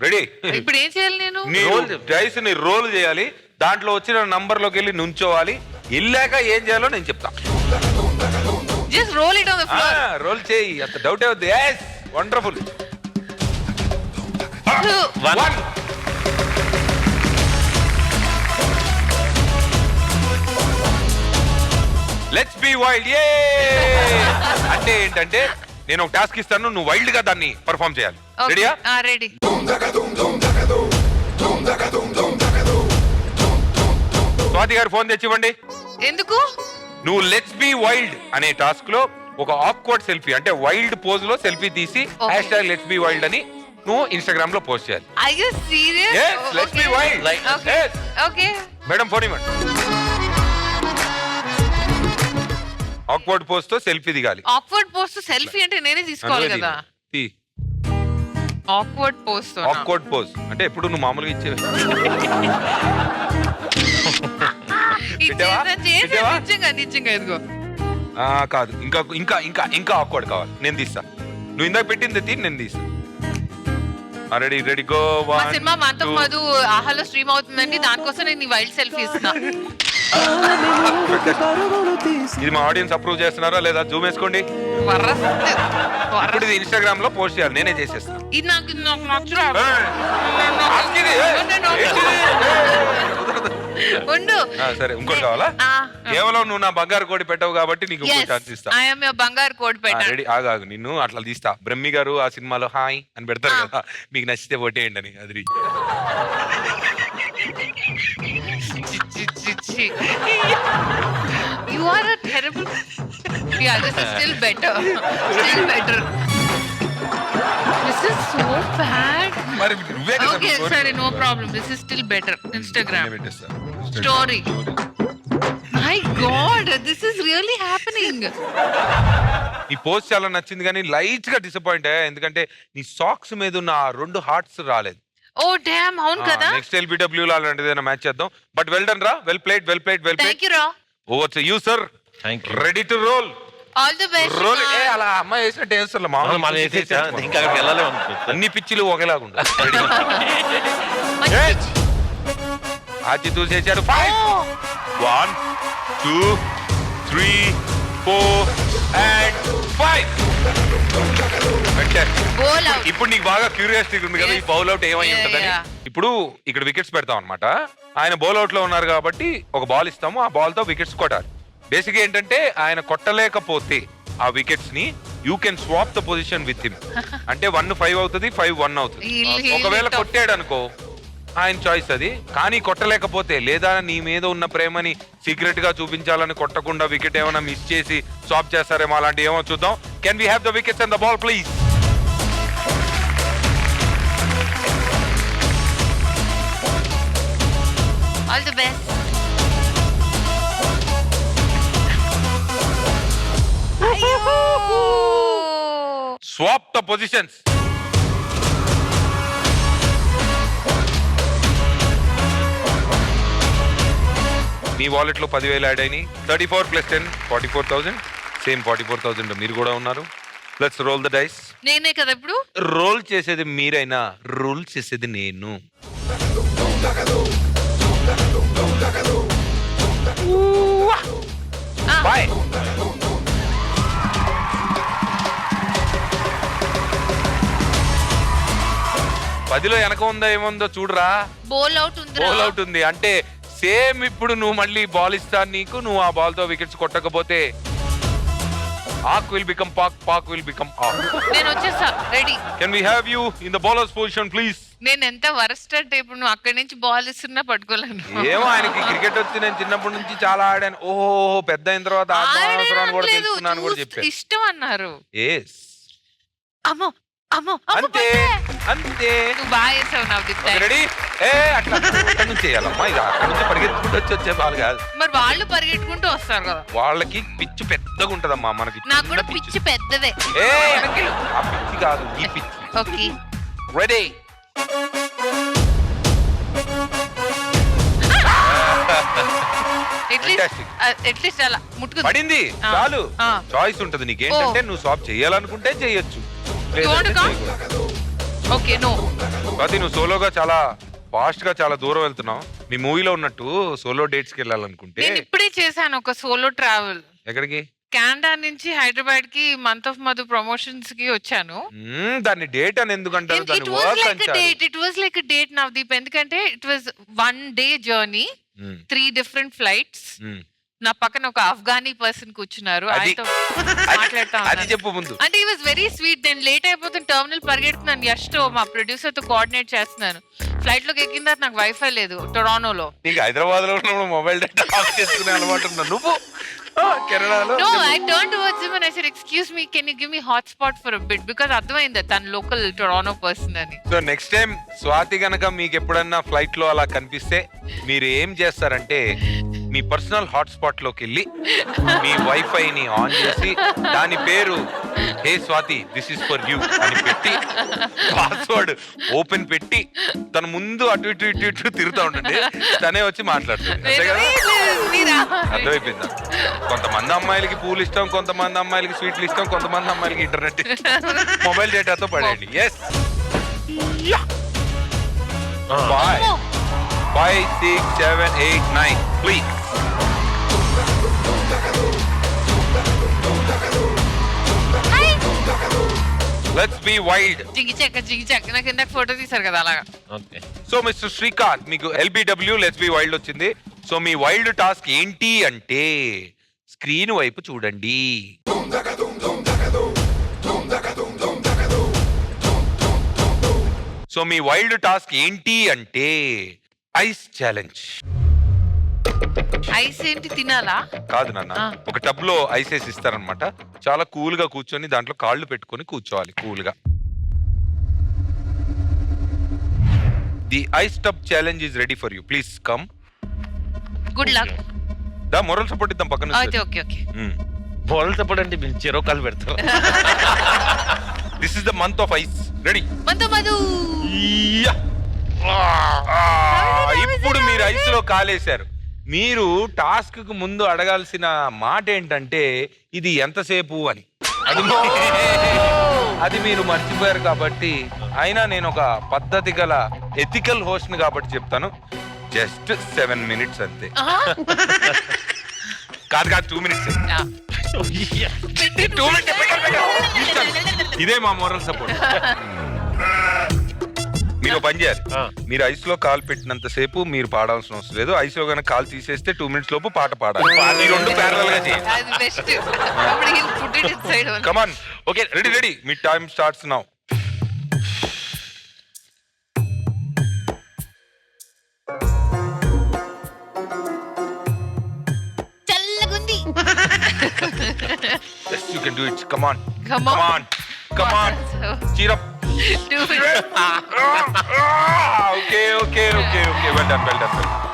Ready? ఇప్పుడు ఏం చేయాలి నేను? డైస్ ని రోల్ చేయాలి, దాంట్లో వచ్చిన నంబర్ లోకి వెళ్ళి నుంచోవాలి. వెళ్ళాక ఏం చేయాలో నేను చెప్తా. Just roll it on the floor. Roll చేయి, అంత డౌట్ అవుద్ది. yes wonderful. 1 let's be wild. అంటే ఏంటంటే నేను ఒక టాస్క్ ఇస్తాను, నువ్వు వైల్డ్ గా దాన్ని పర్ఫామ్ చేయాలి. రెడీయా? రెడీ. స్వాతి గారు ఫోన్ తెచ్చివ్వండి. ఎందుకు? నువ్వు లెట్స్ బి వైల్డ్ అనే టాస్క్ లో ఒక ఆక్వర్డ్ సెల్ఫీ, అంటే వైల్డ్ పోజ్ లో సెల్ఫీ తీసి #లెట్స్ బి వైల్డ్ అని నువ్వు ఇన్స్టాగ్రామ్ లో పోస్ట్ చేయాలి. Are you serious? Yes, let's be wild. Okay. Yes. Okay. Madam phone ఇవ్వండి. ఆక్వర్డ్ పోజ్ తో సెల్ఫీ దిగాలి. ఆక్వర్డ్ పోజ్ తో సెల్ఫీ అంటే నేనే తీసుకోవాలి కదా. ఆక్వర్డ్ పోజ్ తో. ఆక్వర్డ్ పోజ్ అంటే ఎప్పుడు నువ్వు మామూలుగా ఇచ్చేవి. నిజంగా ఇదిగో. కాదు, ఇంకా ఇంకా ఇంకా ఇంకా ఆక్వర్డ్ కావాలి. నేను తీస్తా. నువ్వు ఇందాక పెట్టింది నేను తీస్తా. Ready ready go. మా సినిమా మాతో మధు ఆహాలో స్ట్రీమ్ అవుతుందండి, దానికోసం నేను ఈ వైల్డ్ సెల్ఫీ ఇస్తున్నా. ఇది మా ఆడియన్స్ అప్రూవ్ చేస్తున్నారా లేదా? జూమ్ వేసుకోండి. ఇప్పుడు ఇది ఇన్స్టాగ్రామ్ లో పోస్ట్ చేయాలి, నేనే చేసేస్తాను. ఇది నాకు నచ్చరా. సరే, ఇంకోటి కావాలా? కేవలం నువ్వు నా బంగారు కోడి పెట్టవు కాబట్టి నీకు ఛాన్స్ ఇస్తా. బంగారు కోడి పెట్టా. రెడీ? ఆగాగు, నిన్ను అట్లా తీస్తా. బ్రహ్మి గారు ఆ సినిమాలో హాయ్ అని పెడతారు కదా, మీకు నచ్చితే ఓటేయండి అని. అది You are a terrible. Yeah, this is still better. Still better. This is so bad. మరి నువ్వే కదా. Okay, sorry, no problem. This is still better. Instagram story. My God, this is really happening. ఈ post చాలా నచ్చింది కానీ light గా disappoint అయ్యా, ఎందుకంటే నీ సాక్స్ మీద ఉన్న 2 హార్ట్స్ రాలేదు. Oh damn, అవును కదా. నెక్స్ట్ LBW లాంటిది ఏదైనా మ్యాచ్ చేద్దాం. బట్ వెల్ డన్ రా, వెల్ ప్లేడ్. Thank you రా. Over to you sir. Thank you. Ready to roll. All the best. Roll. అలా అమ్మాయి వేసినట్టు వేస్తున్నా. మనం వేసేసా, ఇంకా అక్కడికి వెళ్ళాలి అనుకుంటా. అన్ని పిచ్చిలు ఒకేలాగా ఉంటాయి. ఆచి చూసేసాడు. 1 2 3 4 and 5. ఇప్పుడు నీకు బాగా క్యూరియాసిటీ ఉంది కదా, ఈ బౌల్ అవుట్ ఏమై ఉంటదని. ఇప్పుడు ఇక్కడ వికెట్స్ పెడతాం అనమాట. ఆయన బౌల్ అవుట్ లో ఉన్నారు కాబట్టి ఒక బాల్ ఇస్తాము, ఆ బాల్ తో వికెట్స్ కొట్టాలి. బేసిక్ ఏంటంటే ఆయన కొట్టలేకపోతే ఆ వికెట్స్ ని you can swap the position with him. అంటే 1 5 అవుతుంది, 5 1 అవుతుంది. ఒకవేళ కొట్టాడు అనుకో ఆయన చాయిస్ అది. కానీ కొట్టలేకపోతే, లేదా నీ మీద ఉన్న ప్రేమని సీక్రెట్ గా చూపించాలని కొట్టకుండా వికెట్ ఏమైనా మిస్ చేసి స్వాప్ చేస్తారేమో, అలాంటి ఏమో చూద్దాం. Can we have the wickets and the ball please? All the best. Swap the positions. మీ వాలెట్ లో 10,000 యాడ్ అయినాయి. 34 + 10 44,000. సేమ్ 44,000 మీరు కూడా ఉన్నారు. Let's roll the dice. నేనే కదా ఇప్పుడు రోల్ చేసేది మీరైనా, రూల్ చేసేది నేను. బాయ్. పదిలో వెనక ఉందా ఏముందో చూడరా. బౌల్ అవుట్ ఉంది. బౌల్ అవుట్ ఉంది అంటే సేమ్. ఇప్పుడు నువ్వు మళ్ళీ బాల్ ఇస్తాను నీకు, నువ్వు ఆ బాల్ తో వికెట్స్ కొట్టకపోతే ఆక్ విల్ బికమ్ పాక్ విల్ బికమ్ ఆక్. నేను వచ్చేసా. రెడీ. Can we have you in the bowlers position please? నేను ఎంత వరస్ట్ అంటే ఇప్పుడు నువ్వు అక్కడి నుంచి బాల్ ఇస్తున్నా పట్టుకోలేను. ఏమో ఆయనకి క్రికెట్ వచ్చి నేను చిన్నప్పటి నుంచి చాలా ఆడాను. ఓహో పెద్ద అయిన తర్వాత ఆడడం కూడా తెలుసుకున్నాను కూడా చెప్పాను. ఇష్టం అన్నారు. ఎస్. అమ్మో అమ్మో అంతే అంతే. నువ్వు బాగా చేసావు నవదీప్. రెడీ? అట్లా అక్కడి నుంచి చేయాలమ్మా. ఇది అక్కడి నుంచి పరిగెత్తుకుంటూ వచ్చే బాల్ కాదు. మరి వాళ్ళు పరిగెట్టుకుంటూ వస్తారు కదా. వాళ్ళకి పిచ్చి పెద్దగా ఉంటదమ్మా, మనకి నాకు కూడా పిచ్చి పెద్దదే. ఆ పిచ్చి కాదు, ఈ పిచ్చి. Okay ready? అట్లీస్ట్ అలా ముట్టుకు పడింది చాలు. చాయిస్ ఉంటది నీకేంటంటే నువ్వు స్వాప్ చేయాలనుకుంటే చేయొచ్చు. Okay no. స్వాతి నువ్వు సోలోగా చాలా ఫాస్ట్ గా చాలా దూరం వెళ్తున్నావు. మీ మూవీలో ఉన్నట్టు సోలో డేట్స్ కి వెళ్ళాలనుకుంటే నేను ఇప్పుడే చేశాను ఒక సోలో ట్రావెల్. ఎక్కడికి? కెనడా నుంచి హైదరాబాద్ కి మంత్ ఆఫ్ మధు ప్రమోషన్స్ కి వచ్చాను. దాన్ని డేట్ అని ఎందుకంటారు? It దాన్ని was వర్క్ like a అంటారు. date. It was like a date, Navdeep. ఎందుకంటే it was 1 day journey, 3 different flights. నా పక్కన ఒక ఆఫ్ఘనీ పర్సన్ కూర్చున్నారు. అది- ఆయనతో మాట్లాడుతా అది ఉన్నాను. చెప్పు ముందు. అంటే ఈ వాజ్ వెరీ స్వీట్. నేను లేట్ అయిపోతుంది, టర్మినల్ పరిగెడుతున్నాను. యష్ తో మా ప్రొడ్యూసర్ తో కోఆర్డినేట్ చేస్తున్నాను. ఫ్లైట్ లోకి ఎక్కిన తర్వాత నాకు వైఫై లేదు టొరానోలో. నీకు హైదరాబాద్ లో ఉన్నప్పుడు మొబైల్ డేటా ఆఫ్ చేసుకునే అలవాటు ఉన్నా నువ్వు కెనడాలో? No, I turned towards him and I said, "Excuse me, can you give me hotspot for a bit?" Because అర్థమైంది తన లోకల్ టొరానో పర్సన్ అని. సో నెక్స్ట్ టైం స్వాతి గనక మీకు ఎప్పుడన్నా ఫ్లైట్ లో అలా కనిపిస్తే మీరు ఏం చేస్తారంటే మీ పర్సనల్ హాట్స్పాట్ లోకి వెళ్ళి మీ వైఫైని ఆన్ చేసి దాని పేరు hey Swathi this is for you అని పెట్టి పాస్వర్డ్ ఓపెన్ పెట్టి తన ముందు అటు ఇటు ఇటు ఇటు తిరుగుతూ ఉండండి. తనే వచ్చి మాట్లాడుతుంది. అంతే కదా? అర్థమైపోయిందా? కొంతమంది అమ్మాయిలకి పూలు ఇష్టం, కొంతమంది అమ్మాయిలకి స్వీట్లు ఇష్టం, కొంతమంది అమ్మాయిలకి ఇంటర్నెట్ ఇష్టం. మొబైల్ డేటాతో పడేయండి. Yes 5 6 7 8 9 please. Let's be wild. జిగిచాక నాకు ఇందాక ఫోటో తీశారు కదా అలాగా. ఓకే. సో మిస్టర్ శ్రీకాంత్ మీకు LBW లెట్స్ బి వైల్డ్ వచ్చింది. సో మీ వైల్డ్ టాస్క్ ఏంటి అంటే స్క్రీన్ వైపు చూడండి. సో మీ వైల్డ్ టాస్క్ ఏంటి అంటే ఐస్ ఛాలెంజ్. ఐస్ ఏంటి తినాలా? కాదు నాన్న, ఒక టబ్ లో ఐస్ వేసి ఇస్తారనమాట. చాలా కూల్ గా కూర్చొని దాంట్లో కాళ్ళు పెట్టుకొని కూర్చోవాలి కూల్ గా. The ice tub challenge is ready for you. Please come. Good luck. దా మొరల్ సపోర్ట్ ఇద్దాం పక్కన. అయితే ఓకే ఓకే. బోల్ చెప్పడండి మేము చెరోకాలు పెడతాం. This is the month of ice. Ready? Madhu ఇప్పుడు మీరు ఐస్ లో కాలేశారు. మీరు టాస్క్ కు ముందు అడగాల్సిన మాట ఏంటంటే ఇది ఎంతసేపు అని. అది మీరు మర్చిపోయారు కాబట్టి, అయినా నేను ఒక పద్ధతి గల ఎథికల్ హోస్ట్ కాబట్టి చెప్తాను. జస్ట్ 7 minutes అంతే. కాదు 2 minutes. 2 minutes. ఇదే మా మోరల్ సపోర్ట్. మీరు పని చేయాలి. మీరు ఐస్ లో కాలు పెట్టినంత సేపు మీరు పాడాల్సిన అవసరం లేదు. ఐస్ లో కనుక కాలు తీసేస్తే 2 minutes లోపు పాట పాడాలి. ఈ రెండు ప్యారలల్ గా చేయండి. అది బెస్ట్. అప్పుడు he'll put it inside only. Come on. Okay ready. మీ టైం స్టార్ట్స్ నౌ. చల్లగుంది. Yes, you can do it. Come on. Come on. Cheer up. Do it. Okay. Well done.